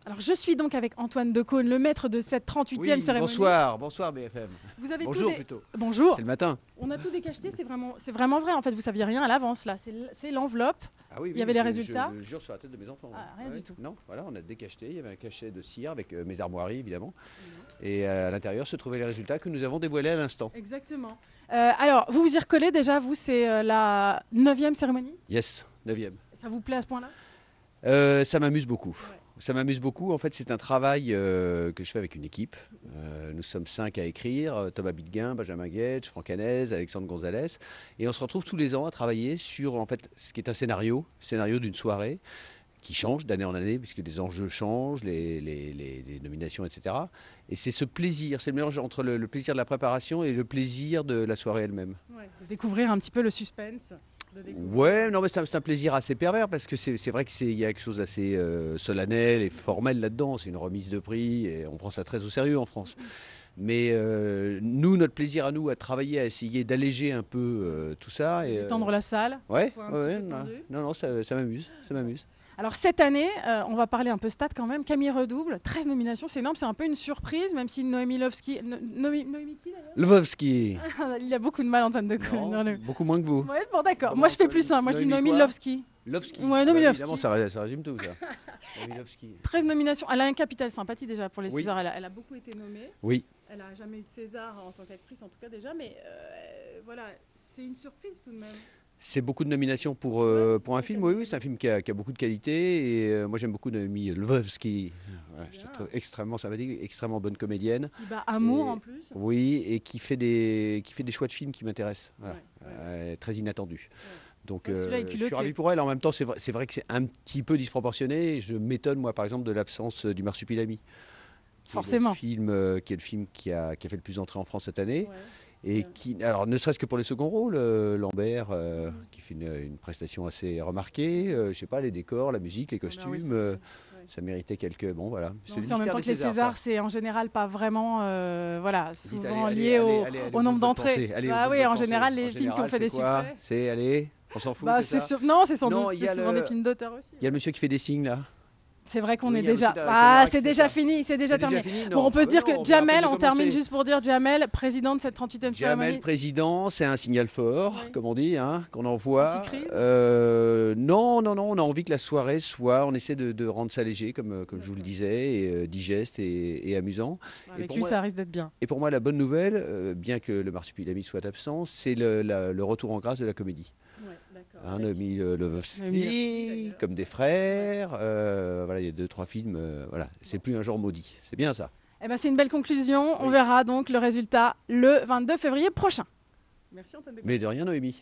Alors, je suis donc avec Antoine Decaune, le maître de cette 38e Oui, cérémonie. bonsoir BFM. Vous avez Bonjour tout plutôt. Bonjour. C'est le matin. On a tout décacheté, c'est vraiment vrai. En fait, vous saviez rien à l'avance, là. C'est l'enveloppe. Ah oui, Il y avait les résultats. Je le jure sur la tête de mes enfants. Ah, rien du tout. Non, voilà, on a décacheté. Il y avait un cachet de cire avec mes armoiries, évidemment. Et à l'intérieur se trouvaient les résultats que nous avons dévoilés à l'instant. Exactement. Alors, vous vous y recollez déjà, vous, c'est la 9e cérémonie. Yes, 9e. Ça vous plaît à ce point-là? Ça m'amuse beaucoup. Ouais. Ça m'amuse beaucoup. En fait, c'est un travail que je fais avec une équipe. Nous sommes 5 à écrire. Thomas Bidguin, Benjamin Guedj, Franck Hanez, Alexandre Gonzalez. Et on se retrouve tous les ans à travailler sur en fait, ce qui est un scénario d'une soirée qui change d'année en année puisque les enjeux changent, les nominations, etc. Et c'est ce plaisir, c'est le mélange entre le plaisir de la préparation et le plaisir de la soirée elle-même. Ouais, de découvrir un petit peu le suspense. Ouais, non, mais c'est un plaisir assez pervers parce que c'est vrai qu'il y a quelque chose d'assez solennel et formel là-dedans. C'est une remise de prix et on prend ça très au sérieux en France. Mais nous, notre plaisir à nous, à travailler, à essayer d'alléger un peu tout ça. Et Étendre la salle. Ouais, non, ça m'amuse, ça m'amuse. Alors cette année, on va parler un peu stats quand même. Camille Redouble, 13 nominations, c'est énorme, c'est un peu une surprise, même si Noémie Lovski... Noémie qui d'ailleurs? Lvovsky. Il a beaucoup de mal, Antoine Decaune. Beaucoup moins que vous. Ouais, bon d'accord, moi je fais plus simple, moi je dis Noémie Lovski. Lovski. Ouais, Noémie Lovski. Évidemment, ça résume tout, ça. Noémie Lovski. 13 nominations, elle a un capital sympathie déjà pour les Oui. Césars, elle a beaucoup été nommée. Oui. Elle n'a jamais eu de César en tant qu'actrice en tout cas déjà, mais voilà, c'est une surprise tout de même. C'est beaucoup de nominations pour un film. Oui, c'est un film qui a beaucoup de qualité. Et moi, j'aime beaucoup Noémie Lvovsky. Ouais, je la trouve extrêmement sympathique, extrêmement bonne comédienne. Qui bat Amour Et, en plus. Oui, et qui fait des choix de films qui m'intéressent. Voilà. Ouais. Très inattendus. Ouais. Donc, Celui-là est je suis culotté. ravi pour elle. En même temps, c'est vrai que c'est un petit peu disproportionné. Je m'étonne, moi, par exemple, de l'absence du Marsupilami. Forcément. Qui est le film qui a fait le plus d'entrées en France cette année. Ouais. Et qui, alors ne serait-ce que pour les seconds rôles, Lambert qui fait une prestation assez remarquée, je sais pas, les décors, la musique, les costumes, oui, ça méritait quelques, bon voilà. C'est en même temps que les Césars, c'est en général pas vraiment, voilà, souvent allez, lié allez, au nombre d'entrées. Bah oui, en général, les films qui ont fait des succès. C'est, allez, on s'en fout, Bah, c'est ça. Non, c'est sans doute, Non, c'est souvent des films d'auteur aussi. Il y a le monsieur qui fait des signes là. C'est vrai qu'on Oui, est il y a déjà. aussi la Ah, caméra c'est qui déjà fait ça. fini, c'est déjà terminé. Non, Bon, on peut se dire que on vient à Jamel, peine de on termine commencer. juste pour dire Jamel, président de cette 38e cérémonie. Jamel président, c'est un signal fort, Oui. comme on dit, hein, qu'on envoie. Anticrise. Non, on a envie que la soirée soit, on essaie de rendre ça léger, comme je vous le disais, et digeste et amusant. Avec pour lui, moi- ça risque d'être bien. Et pour moi, la bonne nouvelle, bien que le Marsupilami soit absent, c'est le retour en grâce de la comédie. Ouais, d'accord. Hein, Noémie Lvovsky, Noémie. comme des frères, voilà, il y a 2-3 films, voilà, c'est plus un genre maudit, c'est bien ça. Eh ben, c'est une belle conclusion. On Oui. verra donc le résultat le 22 février prochain. Merci Antoine Decaune. Mais de rien, Noémie.